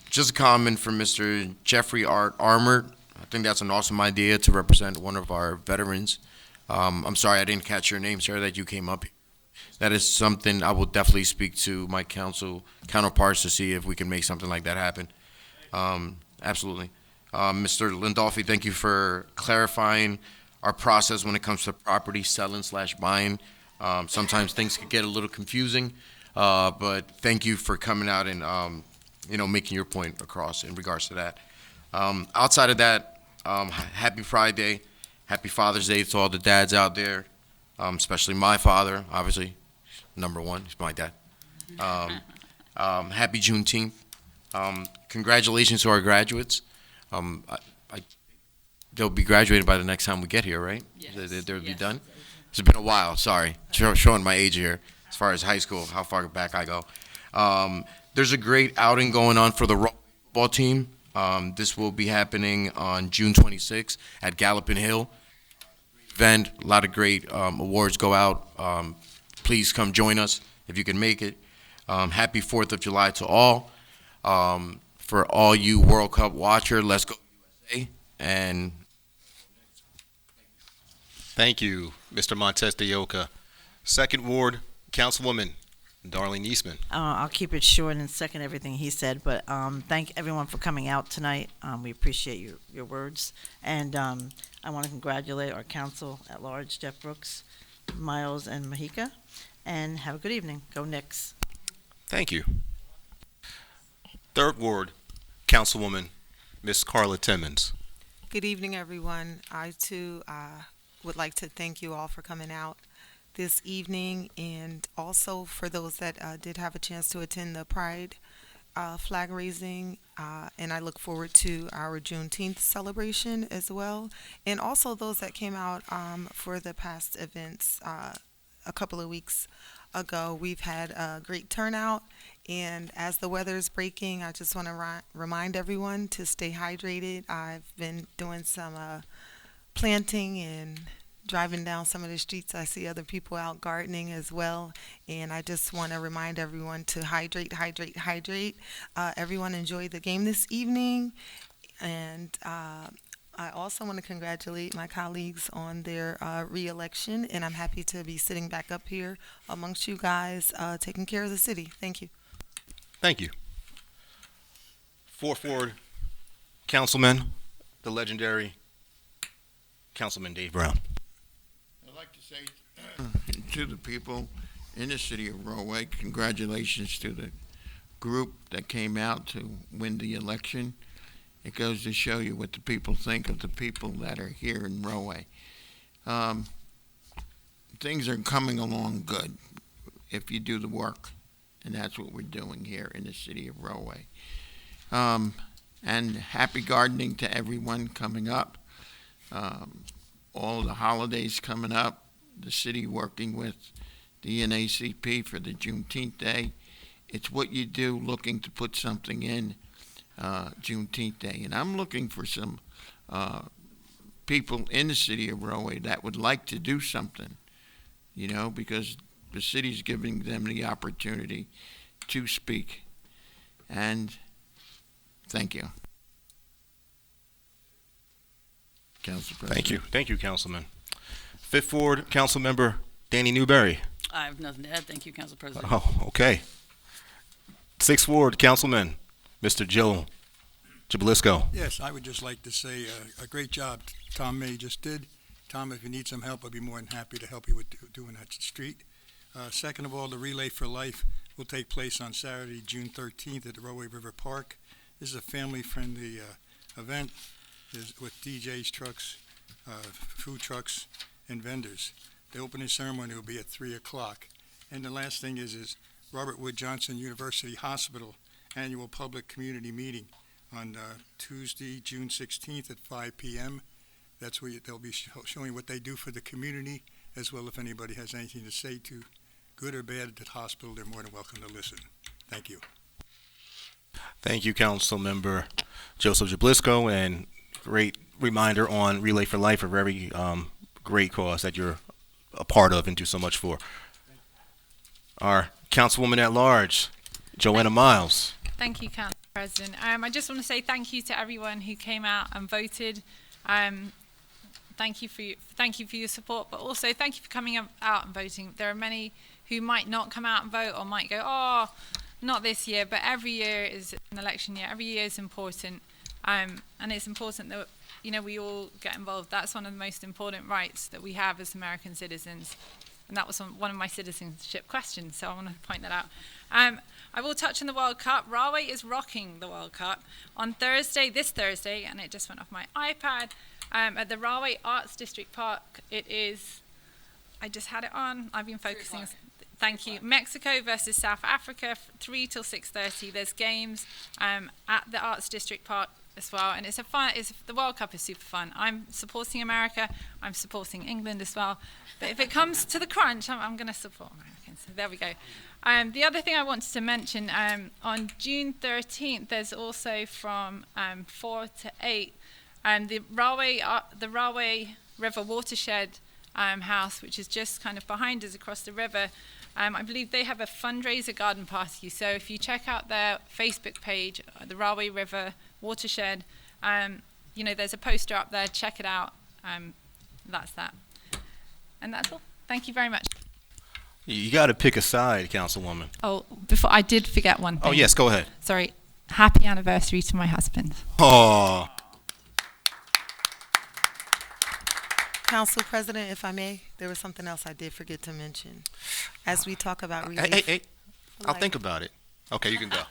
Just a comment from Mr. Jeffrey Armour. I think that's an awesome idea to represent one of our veterans. I'm sorry I didn't catch your name, sir, that you came up here. That is something I will definitely speak to my council counterparts to see if we can make something like that happen. Absolutely. Mr. Lindolfi, thank you for clarifying our process when it comes to property selling/buying. Sometimes things could get a little confusing, but thank you for coming out and making your point across in regards to that. Outside of that, happy Pride Day, happy Father's Day to all the dads out there, especially my father, obviously, number one, he's my dad. Happy Juneteenth. Congratulations to our graduates. They'll be graduated by the next time we get here, right? Yes. They'll be Yes. done? It's been a while, sorry. Showing my age here as far as high school, how far back I go. There's a great outing going on for the football team. This will be happening on June 26th at Gallopin Hill. Event, a lot of great awards go out. Please come join us if you can make it. Happy 4th of July to all. For all you World Cup watcher, let's go USA. And Thank you, Mr. Montestioka. Second Ward, Councilwoman Darlene Eastman. I'll keep it short and second everything he said, but thank everyone for coming out tonight. We appreciate your words. And I want to congratulate our council at large, Jeff Brooks, Miles, and Mohica. And have a good evening. Go Knicks. Thank you. Third Ward, Councilwoman Miss Carla Timmons. Good evening, everyone. I, too, would like to thank you all for coming out this evening, and also for those that did have a chance to attend the Pride flag raising, and I look forward to our Juneteenth celebration as well, and also those that came out for the past events a couple of weeks ago. We've had a great turnout, and as the weather is breaking, I just want to remind everyone to stay hydrated. I've been doing some planting and driving down some of the streets. I see other people out gardening as well, and I just want to remind everyone to hydrate. Everyone enjoy the game this evening, and I also want to congratulate my colleagues on their re-election, and I'm happy to be sitting back up here amongst you guys, taking care of the city. Thank you. Thank you. Fourth Ward, Councilman, the legendary Councilman Dave Brown. I'd like to say to the people in the city of Rahway, congratulations to the group that came out to win the election. It goes to show you what the people think of the people that are here in Rahway. Things are coming along good if you do the work. And that's what we're doing here in the city of Rahway. And happy gardening to everyone coming up. All the holidays coming up. The city working with the NACP for the Juneteenth Day. It's what you do looking to put something in Juneteenth Day. And I'm looking for some people in the city of Rahway that would like to do something, you know, because the city's giving them the opportunity to speak. And thank you. Council President. Thank you. Thank you, Councilman. Fifth Ward, Council Member Danny Newberry. I have nothing to add. Thank you, Council President. Oh, okay. Sixth Ward, Councilman, Mr. Joe Jablisco. Yes, I would just like to say a great job Tom May just did. Tom, if you need some help, I'd be more than happy to help you with doing that street. Second of all, the Relay for Life will take place on Saturday, June 13th at the Rahway River Park. This is a family-friendly event with DJs, trucks, food trucks, and vendors. The opening ceremony will be at 3 o'clock. And the last thing is Robert Wood Johnson University Hospital annual public community meeting on Tuesday, June 16th at 5 p.m. That's where they'll be showing what they do for the community, as well if anybody has anything to say to good or bad at the hospital, they're more than welcome to listen. Thank you. Thank you, Council Member Joseph Jablisco, and great reminder on Relay for Life, a very great cause that you're a part of and do so much for. Our Councilwoman at Large, Joanna Miles. Thank you, Council President. I just want to say thank you to everyone who came out and voted. Thank you for your support, but also thank you for coming out and voting. There are many who might not come out and vote or might go, oh, not this year, but every year is an election year. Every year is important, and it's important that we all get involved. That's one of the most important rights that we have as American citizens, and that was one of my citizenship questions. So I want to point that out. I will touch on the World Cup. Rahway is rocking the World Cup on this Thursday, and it just went off my iPad. At the Rahway Arts District Park, it is. I just had it on. I've been focusing. Thank you. Mexico versus South Africa, 3 till 6:30. There's games at the Arts District Park as well, and the World Cup is super fun. I'm supporting America. I'm supporting England as well. But if it comes to the crunch, I'm going to support Americans. So there we go. The other thing I wanted to mention, on June 13th, there's also from 4 to 8, the Rahway River Watershed house, which is just kind of behind us across the river. I believe they have a fundraiser garden party. So if you check out their Facebook page, the Rahway River Watershed, there's a poster up there. Check it out. That's that. And that's all. Thank you very much. You got to pick a side, Councilwoman. Oh, before I did forget one thing. Oh, yes, go ahead. Sorry. Happy anniversary to my husband. Oh. Council President, if I may, there was something else I did forget to mention. As we talk about relief. Hey. I'll think about it. Okay, you can go.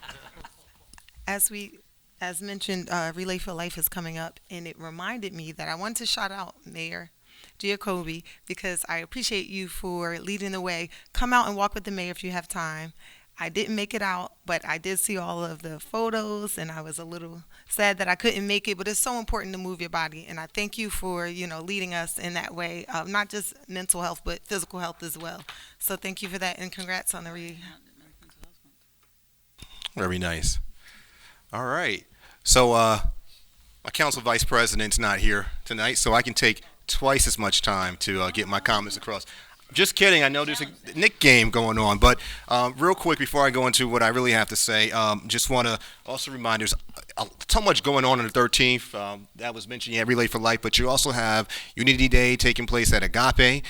As mentioned, Relay for Life is coming up, and it reminded me that I want to shout out Mayor Giacobi, because I appreciate you for leading the way. Come out and walk with the mayor if you have time. I didn't make it out, but I did see all of the photos, and I was a little sad that I couldn't make it, but it's so important to move your body, and I thank you for, leading us in that way, not just mental health, but physical health as well. So thank you for that, and congrats on the Very nice. All right. So my council vice president's not here tonight, so I can take twice as much time to get my comments across. Just kidding. I know there's a Knick game going on, but real quick before I go into what I really have to say, just want to also remind there's so much going on the 13th. That was mentioned, Relay for Life, but you also have Unity Day taking place at Agape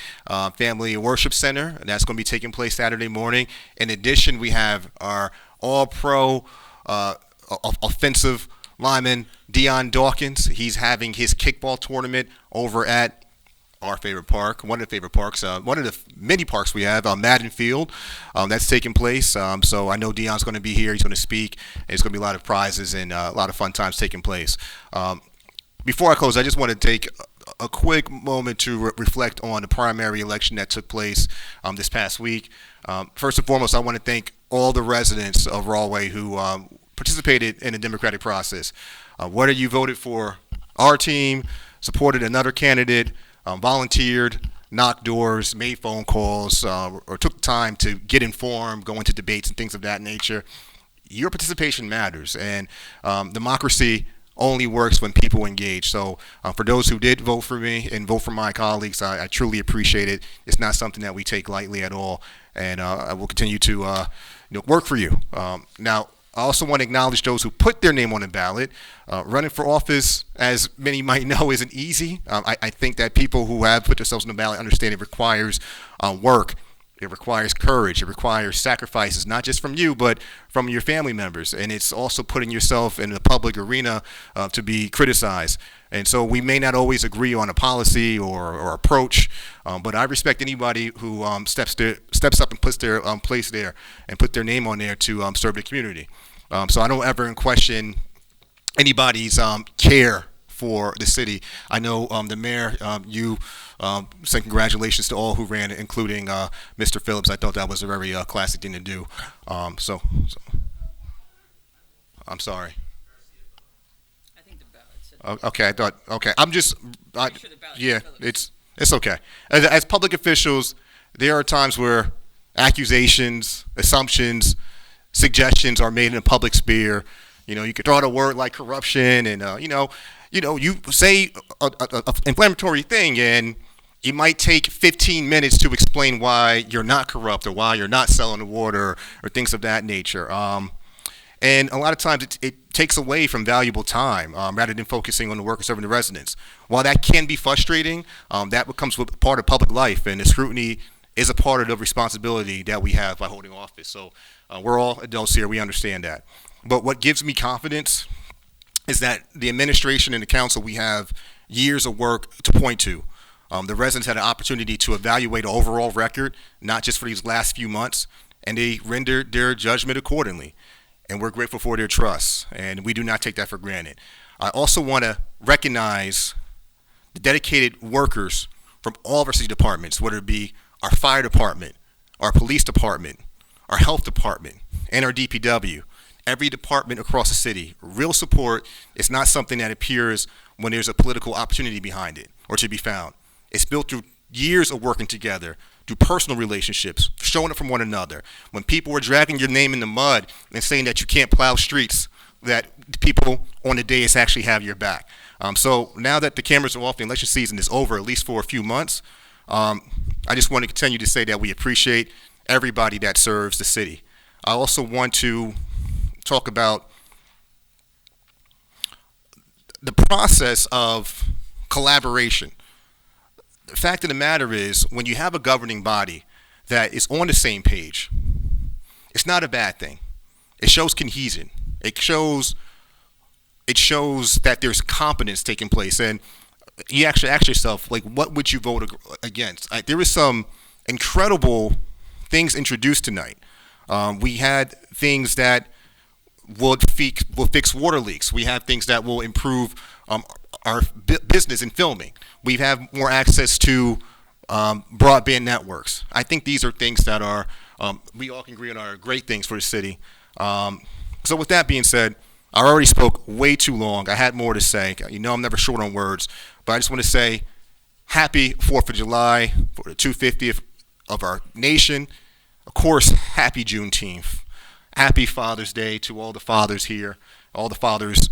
Family Worship Center, and that's going to be taking place Saturday morning. In addition, we have our all-pro offensive lineman, Deion Dawkins. He's having his kickball tournament over at our favorite park, one of the favorite parks, one of the many parks we have, Madden Field. That's taking place. So I know Deion's going to be here. He's going to speak. There's going to be a lot of prizes and a lot of fun times taking place. Before I close, I just want to take a quick moment to reflect on the primary election that took place this past week. First and foremost, I want to thank all the residents of Rahway who participated in the democratic process. Whether you voted for our team, supported another candidate, volunteered, knocked doors, made phone calls, or took time to get informed, go into debates and things of that nature, your participation matters. And democracy only works when people engage. So for those who did vote for me and vote for my colleagues, I truly appreciate it. It's not something that we take lightly at all. And I will continue to work for you. Now, I also want to acknowledge those who put their name on the ballot. Running for office, as many might know, isn't easy. I think that people who have put themselves on the ballot understand it requires work. It requires courage. It requires sacrifices, not just from you, but from your family members. And it's also putting yourself in the public arena to be criticized. And so we may not always agree on a policy or approach, but I respect anybody who steps up and puts their place there and put their name on there to serve the community. So I don't ever question anybody's care for the city. I know the mayor, you send congratulations to all who ran, including Mr. Phillips. I thought that was a very classic thing to do. So I'm sorry. Okay, I thought. Okay, I'm just. Yeah, it's okay. As public officials, there are times where accusations, assumptions, suggestions are made in the public sphere. You could throw out a word like corruption, and you say an inflammatory thing, and it might take 15 minutes to explain why you're not corrupt or why you're not selling the water or things of that nature. And a lot of times it takes away from valuable time rather than focusing on the work and serving the residents. While that can be frustrating, that becomes part of public life, and the scrutiny is a part of the responsibility that we have by holding office. So we're all adults here. We understand that. But what gives me confidence is that the administration and the council, we have years of work to point to. The residents had an opportunity to evaluate the overall record, not just for these last few months, and they rendered their judgment accordingly. And we're grateful for their trust, and we do not take that for granted. I also want to recognize the dedicated workers from all of our city departments, whether it be our fire department, our police department, our health department, and our DPW. Every department across the city. Real support is not something that appears when there's a political opportunity behind it or to be found. It's built through years of working together, through personal relationships, showing up from one another. When people were dragging your name in the mud and saying that you can't plow streets, that people on the dais actually have your back. So now that the cameras are off, the election season is over, at least for a few months, I just want to continue to say that we appreciate everybody that serves the city. I also want to talk about the process of collaboration. The fact of the matter is, when you have a governing body that is on the same page, it's not a bad thing. It shows cohesion. It shows that there's competence taking place. And you actually ask yourself, like, what would you vote against? There is some incredible things introduced tonight. We had things that will fix water leaks. We have things that will improve our business in filming. We have more access to broadband networks. I think these are things that are, we all can agree on, are great things for the city. So with that being said, I already spoke way too long. I had more to say. I'm never short on words, but I just want to say happy 4th of July for the 250th of our nation. Of course, happy Juneteenth. Happy Father's Day to all the fathers here, all the fathers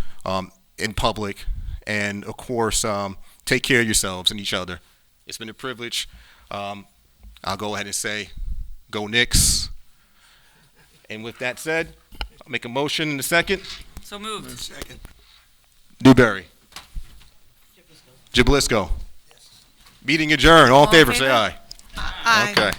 in public, and of course, take care of yourselves and each other. It's been a privilege. I'll go ahead and say, go Knicks. And with that said, I'll make a motion in a second. So moved. Second. Newberry. Jablisco. Meeting adjourned. All in favor, say aye. Aye. Okay.